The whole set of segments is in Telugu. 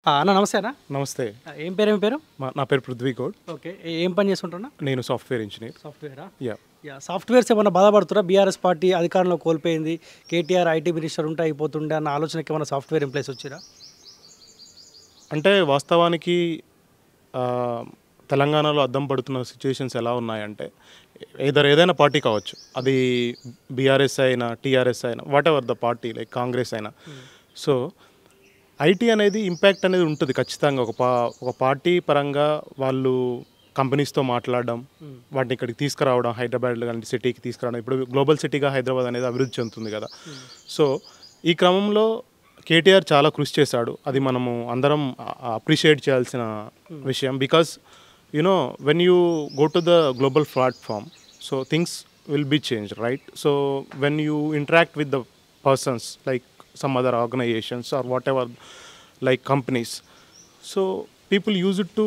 అన్న నమస్తే అన్న. నమస్తే. ఏం పేరు మీ పేరు? నా పేరు పృథ్వీ గౌడ్. ఓకే. ఏం పని చేస్తుంటున్నా? నేను సాఫ్ట్‌వేర్ ఇంజినీర్. సాఫ్ట్‌వేరా? యాహ్! సాఫ్ట్‌వేర్స్ ఏమన్నా బాధపడుతురా? బీఆర్ఎస్ పార్టీ అధికారంలో కోల్పోయింది. కేటీఆర్ ఐటీ మినిస్టర్ ఉంటే అయిపోతుండే అన్న ఆలోచనకి ఏమన్నా సాఫ్ట్‌వేర్ ఎంప్లాయీస్ వచ్చిరా? అంటే వాస్తవానికి తెలంగాణలో అద్దం పడుతున్న సిట్యుయేషన్స్ ఎలా ఉన్నాయంటే ఏదైనా పార్టీ కావచ్చు. అది బీఆర్ఎస్ అయినా, టీఆర్ఎస్ అయినా, whatever the party like Congress అయినా. సో ఐటీ అనేది ఇంపాక్ట్ అనేది ఉంటుంది ఖచ్చితంగా. ఒక పార్టీ పరంగా వాళ్ళు కంపెనీస్తో మాట్లాడడం, వాటిని ఇక్కడికి తీసుకురావడం, హైదరాబాద్ లాంటి సిటీకి తీసుకురావడం. ఇప్పుడు గ్లోబల్ సిటీగా హైదరాబాద్ అనేది అభివృద్ధి చెందుతుంది కదా. సో ఈ క్రమంలో కేటీఆర్ చాలా కృషి చేశాడు. అది మనము అందరం అప్రిషియేట్ చేయాల్సిన విషయం. Because you know when you go to the global platform, so things will be change, right? So when you interact with the persons like some other organizations or whatever, like companies, so people use it to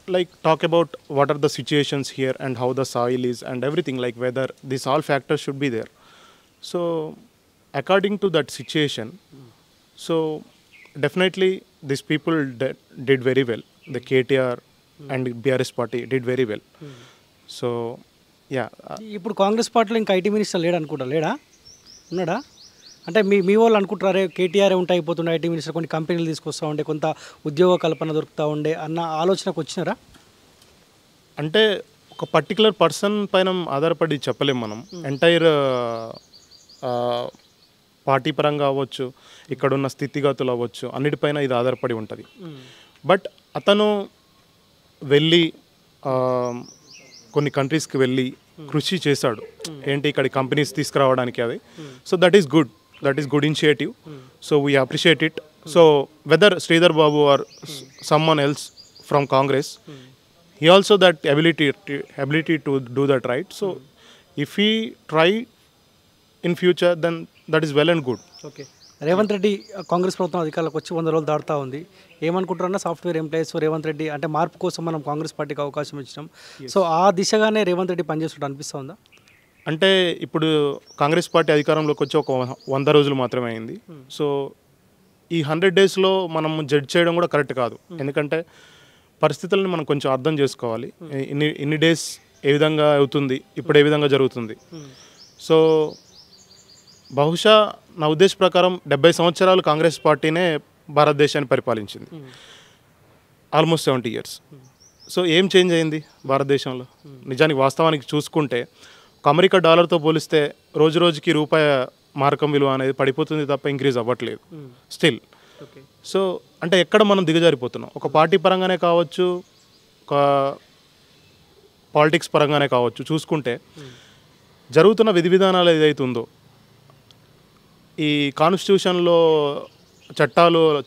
like talk about what are the situations here and how the soil is and everything, like whether these all factors should be there. So according to that situation, so definitely these people did very well. The KTR and BRS party did very well. So yeah. ఇప్పుడు కాంగ్రెస్ పార్టీలో ఇంకా ఐటీ మినిస్టర్ లేడు అనుకుంటా. లేడా? ఉన్నాడా? అంటే మీ వాళ్ళు అనుకుంటారే కేటీఆర్ ఉంటే అయిపోతుండే ఐటీ మినిస్టర్, కొన్ని కంపెనీలు తీసుకొస్తూ ఉండే, కొంత ఉద్యోగ కల్పన దొరుకుతూ ఉండే అన్న ఆలోచనకు వచ్చినారా? అంటే ఒక పర్టికులర్ పర్సన్ పైన ఆధారపడి చెప్పలేం మనం. ఎంటైర్ పార్టీ పరంగా అవ్వచ్చు, ఇక్కడున్న స్థితిగతులు అవ్వచ్చు, అన్నిటిపైన ఇది ఆధారపడి ఉంటుంది. బట్ అతను వెళ్ళి కొన్ని కంట్రీస్కి వెళ్ళి కృషి చేశాడు. ఏంటి ఇక్కడ కంపెనీస్ తీసుకురావడానికి. అది so that is good initiative. So we appreciate it. So whether Sridhar Babu or someone else from Congress, he also that ability to do that, right? So if he try in future, then that is well and good. Okay. Revanth Reddy Congress ప్రభుత్వం అధికారులకు వచ్చి 100 రోజులు దాటుతూ ఉంది. ఏమనుకుంటారన్నా సాఫ్ట్వేర్ ఎంప్లాయీస్ రేవంత్ రెడ్డి అంటే మార్పు కోసం మనం కాంగ్రెస్ పార్టీకి అవకాశం ఇచ్చినాం, సో ఆ దిశగానే రేవంత్ రెడ్డి పనిచేస్తుంటే అనిపిస్తూ ఉందా? అంటే ఇప్పుడు కాంగ్రెస్ పార్టీ అధికారంలోకి వచ్చి ఒక 100 రోజులు మాత్రమే అయింది. సో ఈ 100 డేస్లో మనం జడ్జ్ చేయడం కూడా కరెక్ట్ కాదు. ఎందుకంటే పరిస్థితులను మనం కొంచెం అర్థం చేసుకోవాలి. ఇన్ని డేస్ ఏ విధంగా అవుతుంది, ఇప్పుడు ఏ విధంగా జరుగుతుంది. సో బహుశా నా ఉద్దేశ ప్రకారం 70 సంవత్సరాలు కాంగ్రెస్ పార్టీనే భారతదేశాన్ని పరిపాలించింది, ఆల్మోస్ట్ 70 years. సో ఏం చేంజ్ అయింది భారతదేశంలో? నిజానికి వాస్తవానికి చూసుకుంటే ఒక అమెరికా డాలర్తో పోలిస్తే రోజు రోజుకి రూపాయి మార్కం విలువ అనేది పడిపోతుంది తప్ప ఇంక్రీజ్ అవ్వట్లేదు స్టిల్. సో అంటే ఎక్కడ మనం దిగజారిపోతున్నాం? ఒక పార్టీ పరంగానే కావచ్చు, ఒక పాలిటిక్స్ పరంగానే కావచ్చు, చూసుకుంటే జరుగుతున్న విధి విధానాలు ఏదైతే ఉందో, ఈ కాన్స్టిట్యూషన్లో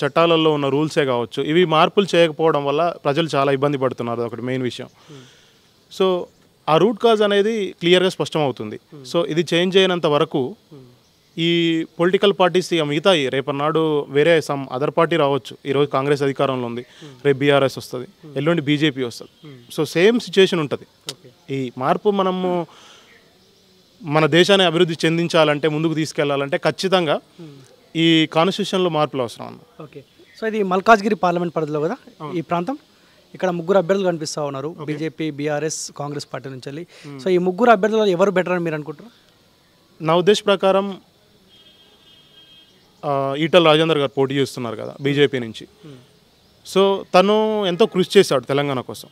చట్టాలలో ఉన్న రూల్సే కావచ్చు, ఇవి మార్పులు చేయకపోవడం వల్ల ప్రజలు చాలా ఇబ్బంది పడుతున్నారు. ఒకటి మెయిన్ విషయం. సో ఆ రూట్ కాజ్ అనేది క్లియర్గా స్పష్టం అవుతుంది. సో ఇది చేంజ్ అయినంత వరకు ఈ పొలిటికల్ పార్టీస్ మిగతా రేపన్నాడు వేరే సమ్ అదర్ పార్టీ రావచ్చు. ఈరోజు కాంగ్రెస్ అధికారంలో ఉంది, రేపు బీఆర్ఎస్ వస్తుంది, ఎల్లుండి బీజేపీ వస్తుంది. సో సేమ్ సిచ్యుయేషన్ ఉంటుంది. ఈ మార్పు మనము మన దేశాన్ని అభివృద్ధి చెందించాలంటే, ముందుకు తీసుకెళ్లాలంటే ఖచ్చితంగా ఈ కాన్స్టిట్యూషన్లో మార్పులు అవసరం అన్న. ఓకే. సో ఇది మల్కాజ్గిరి పార్లమెంట్ పరిధిలో కదా ఈ ప్రాంతం. ఇక్కడ ముగ్గురు అభ్యర్థులు కనిపిస్తూ ఉన్నారు, బీజేపీ, బీఆర్ఎస్, కాంగ్రెస్ పార్టీ నుంచి వెళ్ళి. సో ఈ ముగ్గురు అభ్యర్థులు ఎవరు బెటర్ అని మీరు అనుకుంటారు? నా ఉద్దేశ ప్రకారం ఈటల రాజేందర్ గారు పోటీ చేస్తున్నారు కదా బీజేపీ నుంచి. సో తను ఎంతో కృషి చేశాడు తెలంగాణ కోసం,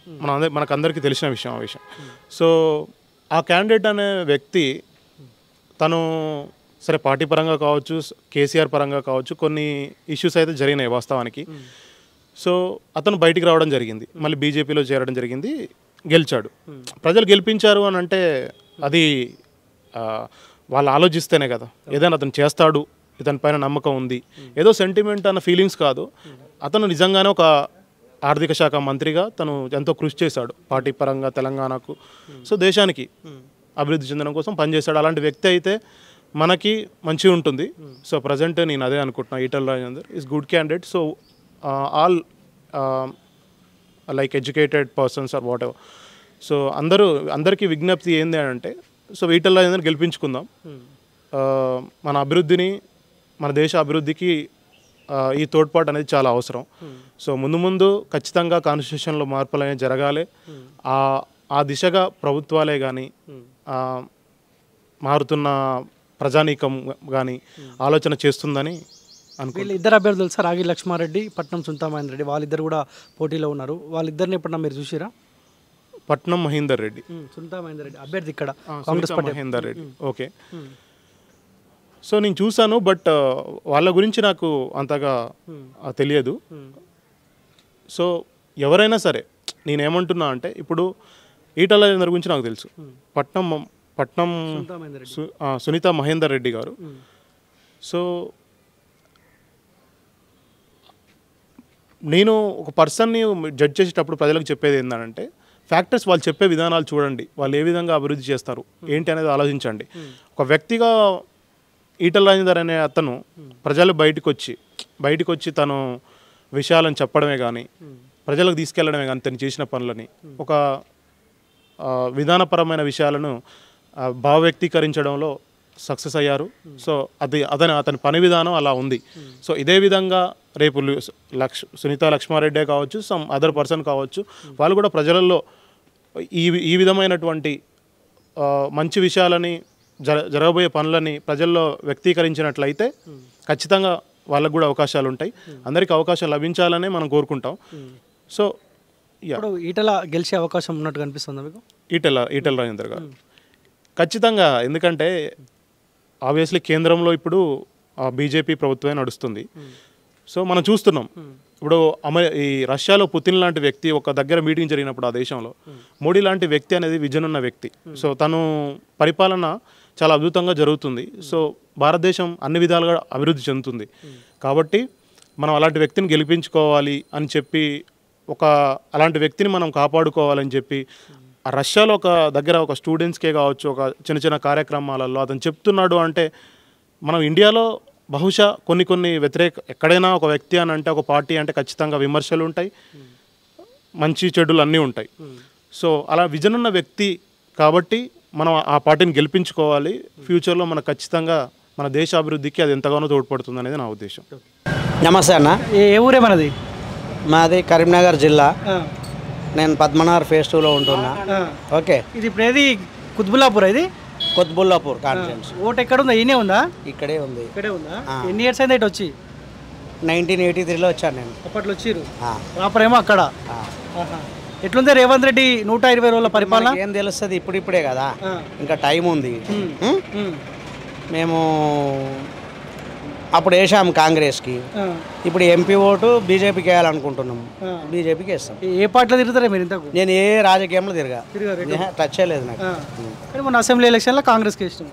మనకందరికీ తెలిసిన విషయం ఆ విషయం. సో ఆ క్యాండిడేట్ అనే వ్యక్తి తను సరే పార్టీ పరంగా కావచ్చు, కేసీఆర్ పరంగా కావచ్చు, కొన్ని ఇష్యూస్ అయితే జరిగినాయి వాస్తవానికి. సో అతను బయటికి రావడం జరిగింది, మళ్ళీ బీజేపీలో చేరడం జరిగింది, గెలిచాడు. ప్రజలు గెలిపించారు అని అంటే అది వాళ్ళు ఆలోచిస్తేనే కదా. ఏదైనా అతను చేస్తాడు, ఇతని పైన నమ్మకం ఉంది, ఏదో సెంటిమెంట్ అన్న ఫీలింగ్స్ కాదు. అతను నిజంగానే ఒక ఆర్థిక శాఖ మంత్రిగా తను ఎంతో కృషి చేశాడు పార్టీ పరంగా తెలంగాణకు, సో దేశానికి అభివృద్ధి చెందడం కోసం పనిచేశాడు. అలాంటి వ్యక్తి అయితే మనకి మంచిగా ఉంటుంది. సో ప్రజెంట్ నేను అదే అనుకుంటున్నాను, Eatala Rajender is good candidate. So all like educated persons or whatever. సో అందరికీ విజ్ఞప్తి ఏంది అంటే, సో ఈటల రాజేందర్ గెలిపించుకుందాం, మన అభివృద్ధిని, మన దేశ అభివృద్ధికి ఈ తోడ్పాటు అనేది చాలా అవసరం. సో ముందు ముందు ఖచ్చితంగా కాన్స్టిట్యూషన్లో మార్పులు అనేవి జరగాలి. ఆ దిశగా ప్రభుత్వాలే కానీ మారుతున్న ప్రజానీకం కానీ ఆలోచన చేస్తుందని అనుకో. వీళ్ళు ఇద్దరు అభ్యర్థులు తెలుసా, రాగి లక్ష్మారెడ్డి, పట్నం సుంతామహేందర్ రెడ్డి, వాళ్ళిద్దరు కూడా పోటీలో ఉన్నారు. వాళ్ళిద్దరిని ఎప్పుడన్నా మీరు చూసిరా? పట్నం మహేందర్ రెడ్డి, సుంతామహేందర్ రెడ్డి అభ్యర్థి ఇక్కడ Congress party. Mahender Reddy, okay. So నేను చూసాను, బట్ వాళ్ళ గురించి నాకు అంతగా తెలియదు. సో ఎవరైనా సరే నేనేమంటున్నా అంటే, ఇప్పుడు ఈటల రాజేందర్ గురించి నాకు తెలుసు. పట్నం సునీత మహేందర్ రెడ్డి గారు. సో నేను ఒక పర్సన్ని జడ్జ్ చేసేటప్పుడు ప్రజలకు చెప్పేది ఏంటంటే, ఫ్యాక్టర్స్ వాళ్ళు చెప్పే విధానాలు చూడండి, వాళ్ళు ఏ విధంగా అభివృద్ధి చేస్తారు ఏంటి అనేది ఆలోచించండి. ఒక వ్యక్తిగా ఈటల రాజేందర్ అనే అతను ప్రజలు బయటకు వచ్చి తను విషయాలను చెప్పడమే కానీ, ప్రజలకు తీసుకెళ్లడమే కానీ, తను చేసిన పనులని, ఒక విధానపరమైన విషయాలను భావ వ్యక్తీకరించడంలో సక్సెస్ అయ్యారు. సో అతని పని విధానం అలా ఉంది. సో ఇదే విధంగా రేపు సునీత లక్ష్మారెడ్డే కావచ్చు, సమ్ అదర్ పర్సన్ కావచ్చు, వాళ్ళు కూడా ప్రజలలో ఈ విధమైనటువంటి మంచి విషయాలని జరగబోయే పనులని ప్రజల్లో వ్యక్తీకరించినట్లయితే ఖచ్చితంగా వాళ్ళకు కూడా అవకాశాలు ఉంటాయి. అందరికీ అవకాశం లభించాలనే మనం కోరుకుంటాం. సో ఇప్పుడు ఈటల గెలిచే అవకాశం ఉన్నట్టు కనిపిస్తుంది మీకు? ఈటల రాజేందర్ గారు ఖచ్చితంగా, ఎందుకంటే ఆబ్వియస్లీ కేంద్రంలో ఇప్పుడు బీజేపీ ప్రభుత్వమే నడుస్తుంది. సో మనం చూస్తున్నాం, ఇప్పుడు ఈ రష్యాలో పుతిన్ లాంటి వ్యక్తి ఒక దగ్గర మీటింగ్ జరిగినప్పుడు ఆ దేశంలో మోడీ లాంటి వ్యక్తి అనేది విజన్ ఉన్న వ్యక్తి. సో తను పరిపాలన చాలా అద్భుతంగా జరుగుతుంది. సో భారతదేశం అన్ని విధాలుగా అభివృద్ధి చెందుతుంది. కాబట్టి మనం అలాంటి వ్యక్తిని గెలిపించుకోవాలి అని చెప్పి, అలాంటి వ్యక్తిని మనం కాపాడుకోవాలని చెప్పి ఆ రష్యాలో ఒక దగ్గర ఒక స్టూడెంట్స్కే కావచ్చు, ఒక చిన్న చిన్న కార్యక్రమాలలో అతను చెప్తున్నాడు అంటే, మనం ఇండియాలో బహుశా కొన్ని ఎక్కడైనా ఒక వ్యక్తి అని అంటే, ఒక పార్టీ అంటే ఖచ్చితంగా విమర్శలు ఉంటాయి, మంచి చెడులు అన్నీ ఉంటాయి. సో అలా విజన్ ఉన్న వ్యక్తి కాబట్టి మనం ఆ పార్టీని గెలిపించుకోవాలి. ఫ్యూచర్లో మనకు ఖచ్చితంగా మన దేశ అభివృద్ధికి అది ఎంతగానో తోడ్పడుతుంది అనేది నా ఉద్దేశం. నమస్తే అన్న. ఏ ఊరే మనది? మాది కరీంనగర్ జిల్లా. నేను పద్మనాభర్ ఫేజ్ 2లో ఉంటున్నా. ఓకే. ఇది ఇప్పుడు ఏది కుత్బుల్లాపూర్? ఇది కుత్బుల్లాపూర్ కాన్ఫరెన్స్. ఓటు ఎక్కడ ఉందా? ఈయనే ఉందా? ఇక్కడే ఉంది. ఇక్కడే ఉందా? ఎన్ని ఇయర్స్ అయింది ఇటు వచ్చి? 1983లో వచ్చాను నేను. అప్పట్లో వచ్చిర్రు. ప్రాపరేమో అక్కడ. ఎట్లుంది రేవంత్ రెడ్డి 120 రోజుల పరిపాలన? ఏం తెలుస్తుంది, ఇప్పుడిప్పుడే కదా, ఇంకా టైం ఉంది. మేము అప్పుడు వేసాము కాంగ్రెస్కి, ఇప్పుడు ఎంపీ ఓటు బీజేపీకి వేయాలనుకుంటున్నాము. బీజేపీకి వేస్తాం. ఏ పార్టీలో తిరుగుతారా మీరు ఇంతకు? నేను ఏ రాజకీయంలో టచ్ చేయలేదు నాకు. కానీ మన అసెంబ్లీ ఎలక్షన్లో కాంగ్రెస్కి ఇష్టం.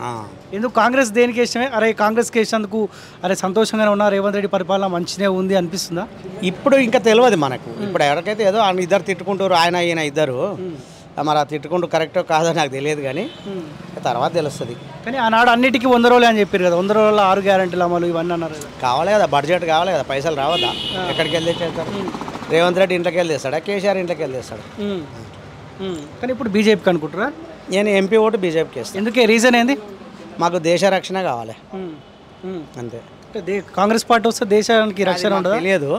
ఎందుకు కాంగ్రెస్ దేనికి ఇష్టమే? అరే కాంగ్రెస్కి ఇష్టందుకు అరే సంతోషంగానే ఉన్నా, రేవంత్ రెడ్డి పరిపాలన మంచిగా ఉంది అనిపిస్తుందా? ఇప్పుడు ఇంకా తెలియదు మనకు. ఇప్పుడు ఎవరికైతే ఏదో ఇద్దరు తిట్టుకుంటారు, ఈయన ఇద్దరు, మరి ఆ తిట్టుకుంటూ కరెక్టో కాదో నాకు తెలియదు, కానీ తర్వాత తెలుస్తుంది. కానీ ఆనాడు అన్నిటికీ 100 రోజులు అని చెప్పారు కదా, 100 రోజుల్లో 6 గ్యారెంటీలు అమలు ఇవన్నీ అన్నారు కదా. కావాలి కదా, బడ్జెట్ కావాలి కదా, పైసలు రావద్దా? ఎక్కడికి వెళ్ళి చేస్తారు? రేవంత్ రెడ్డి ఇంట్లోకి వెళ్ళి తెస్తాడా, కేసీఆర్ ఇంట్లోకి వెళ్ళి తెస్తాడు? కానీ ఇప్పుడు బీజేపీకి అనుకుంటారా? నేను ఎంపీ ఓటు బీజేపీకి వేస్తాను. ఎందుకే? రీజన్ ఏంది? మాకు దేశ రక్షణ కావాలి అంతే. కాంగ్రెస్ పార్టీ వస్తే దేశానికి రక్షణ ఉండదు, తెలియదు.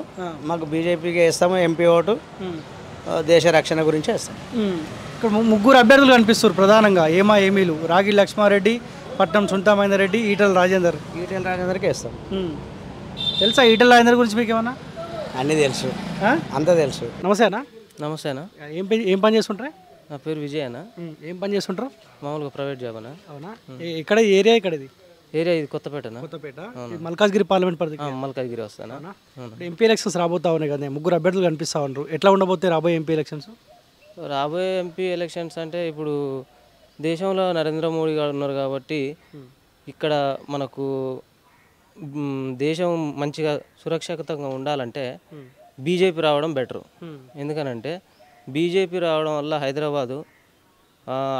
మాకు బీజేపీకి వేస్తాము, ఎంపీ ఓటు దేశ రక్షణ గురించి వేస్తాం. ఇక్కడ 3 అభ్యర్థులు కనిపిస్తారు ప్రధానంగా, ఏమీలు రాగి లక్ష్మారెడ్డి, పట్నం సుంతామహేందర్ రెడ్డి, ఈటల రాజేందర్కి వేస్తాం. తెలుసా ఈటల రాజేందర్ గురించి మీకు ఏమన్నా? అన్నీ తెలుసు, అంతా తెలుసు. నమస్తే అన్న. నమస్తే అన్న. ఏం పని చేస్తుంటారా? నా పేరు విజయ్ అన్న. ఏం పని చేస్తుంటారు? మామూలుగా ప్రైవేట్ జాబ్ అన్న. అవునా? ఇక్కడ ఏరియా ఇక్కడ ఇది ఇది కొత్తపేట. మల్కాజ్గిరి పార్లమెంట్ పరిధి. మల్కాజ్గిరి వస్తానా. ఎంపీ ఎలక్షన్స్ రాబోతా ఉన్నాయి కదా, 3 అభ్యర్థులు కనిపిస్తా ఉన్నారు. ఎట్లా ఉండబోతే రాబోయే ఎంపీ ఎలక్షన్స్? రాబోయే ఎంపీ ఎలక్షన్స్ అంటే, ఇప్పుడు దేశంలో నరేంద్ర మోడీ గారు ఉన్నారు కాబట్టి ఇక్కడ మనకు దేశం మంచిగా సురక్షితంగా ఉండాలంటే బీజేపీ రావడం బెటరు. ఎందుకనంటే బీజేపీ రావడం వల్ల హైదరాబాదు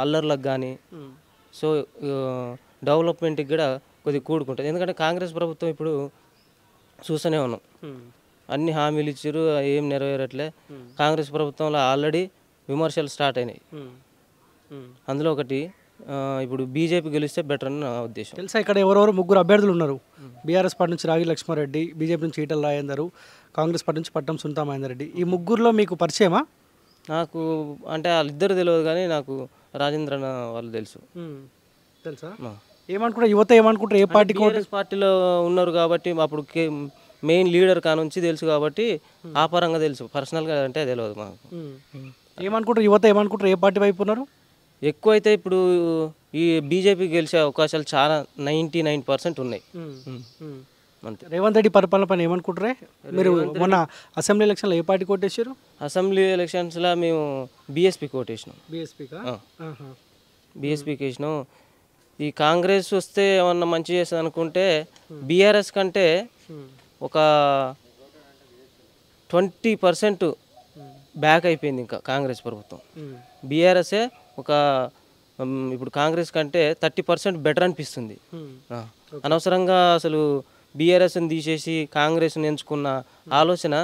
అల్లర్లకు కానీ, సో డెవలప్మెంట్కి కూడా కొద్దిగా కూడుకుంటుంది. ఎందుకంటే కాంగ్రెస్ ప్రభుత్వం ఇప్పుడు చూస్తూనే ఉన్నాం, అన్ని హామీలు ఇచ్చారు, ఏం నెరవేరట్లే. కాంగ్రెస్ ప్రభుత్వంలో ఆల్రెడీ విమర్శలు స్టార్ట్ అయినాయి. అందులో ఒకటి ఇప్పుడు బీజేపీ గెలిస్తే బెటర్ అని నా ఉద్దేశం. తెలుసా ఇక్కడ ఎవరెవరు ముగ్గురు అభ్యర్థులు ఉన్నారు. బీఆర్ఎస్ పార్టీ నుంచి రాగి లక్ష్మారెడ్డి, బీజేపీ నుంచి ఈటల రాజేందర్, కాంగ్రెస్ పార్టీ నుంచి పట్టం సునీతా మహేందర్ రెడ్డి. ఈ ముగ్గురులో మీకు పరిచయమా? నాకు అంటే వాళ్ళిద్దరు తెలియదు కానీ నాకు రాజేంద్ర అన్న వాళ్ళు తెలుసు. తెలుసా? ఏమనుకుంటారు యువత, ఏమనుకుంటారు ఏ పార్టీ కాంగ్రెస్ పార్టీలో ఉన్నారు కాబట్టి అప్పుడు మెయిన్ లీడర్ కానుంచి తెలుసు కాబట్టి ఆ పరంగా తెలుసు, పర్సనల్గా అంటే తెలియదు మాకు. ఏమనుకుంటారు యువత, ఏమనుకుంటారు ఏ పార్టీ వైపు ఉన్నారు? ఎక్కువైతే ఇప్పుడు ఈ బీజేపీ గెలిచే అవకాశాలు చాలా 99% ఉన్నాయి. అంతే. రేవంత్ రెడ్డి పరిపాలన పైన ఏమనుకుంటారే మీరు? మొన్న అసెంబ్లీ ఎలక్షన్లో ఏ పార్టీ కొట్టేశారు? అసెంబ్లీ ఎలక్షన్స్లో మేము బీఎస్పీకి ఓటేసినాం. బీఎస్పీకి వేసినాం. ఈ కాంగ్రెస్ వస్తే ఏమన్నా మంచి చేస్తుంది అనుకుంటే బీఆర్ఎస్ కంటే ఒక 20% బ్యాక్ అయిపోయింది ఇంకా కాంగ్రెస్ ప్రభుత్వం. బీఆర్ఎస్ఏ ఒక ఇప్పుడు కాంగ్రెస్ కంటే 30% బెటర్ అనిపిస్తుంది. అనవసరంగా అసలు బీఆర్ఎస్ని తీసేసి కాంగ్రెస్ని ఎంచుకున్న ఆలోచన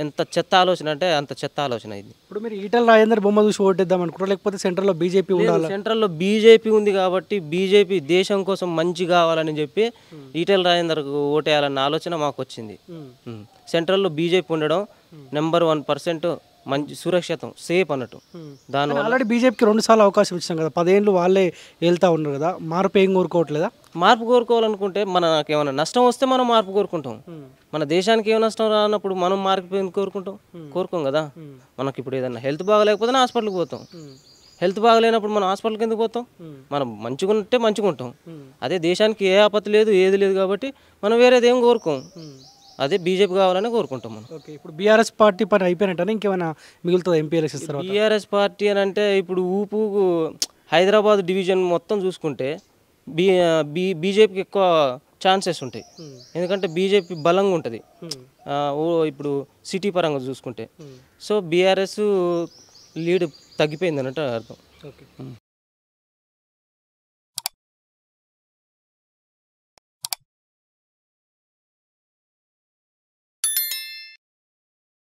ఎంత చెత్త ఆలోచన అంటే అంత చెత్త ఆలోచన ఇది. ఇప్పుడు మీరు ఈటల రాజేందర్ బొమ్మ చూసి ఓటేద్దాం అనుకుంటారు, లేకపోతే సెంట్రల్లో బీజేపీ ఉండాలి? సెంట్రల్లో బీజేపీ ఉంది కాబట్టి బీజేపీ దేశం కోసం మంచి కావాలని చెప్పి ఈటల రాజేందర్కు ఓటేయాలన్న ఆలోచన మాకు వచ్చింది. సెంట్రల్లో బీజేపీ ఉండడం నెంబర్ 1% మంచి సురక్షితం, సేఫ్ అన్నట్టు. దానివల్ల ఆల్రెడీ బీజేపీకి 2 సార్లు అవకాశం ఇచ్చాం కదా, 10 ఏళ్ళు వాళ్ళే వెళ్తా ఉన్నారు కదా, మార్పు ఏం కోరుకోవట్లేదా? మార్పు కోరుకోవాలనుకుంటే మనకు ఏమైనా నష్టం వస్తే మనం మార్పు కోరుకుంటాం. మన దేశానికి ఏమైనా నష్టం రానప్పుడు మనం మార్పు ఎందుకు కోరుకుంటాం? కోరుకోం కదా. మనకి ఇప్పుడు ఏదైనా హెల్త్ బాగాలేకపోతే హాస్పిటల్కి పోతాం. హెల్త్ బాగాలేనప్పుడు మనం హాస్పిటల్కి ఎందుకు పోతాం? మనం మంచిగా ఉంటే మంచిగా ఉంటాం. అదే దేశానికి ఏ ఆపత్తి లేదు, ఏది లేదు కాబట్టి మనం వేరేది ఏం కోరుకోం. అదే బీజేపీ కావాలని కోరుకుంటాం మనం. ఓకే, ఇప్పుడు బీఆర్ఎస్ పార్టీ పని అయిపోయినట్టు ఇంకేమైనా మిగులుతుంది ఎంపీ ఎలక్షన్స్ తర్వాత? బీఆర్ఎస్ పార్టీ అని అంటే ఇప్పుడు హైదరాబాద్ డివిజన్ మొత్తం చూసుకుంటే బీజేపీకి ఎక్కువ ఛాన్సెస్ ఉంటాయి. ఎందుకంటే బీజేపీ బలంగా ఉంటుంది ఇప్పుడు సిటీ పరంగా చూసుకుంటే. సో బీఆర్ఎస్ లీడ్ తగ్గిపోయింది అన్నట్టు అర్థం. ఓకే.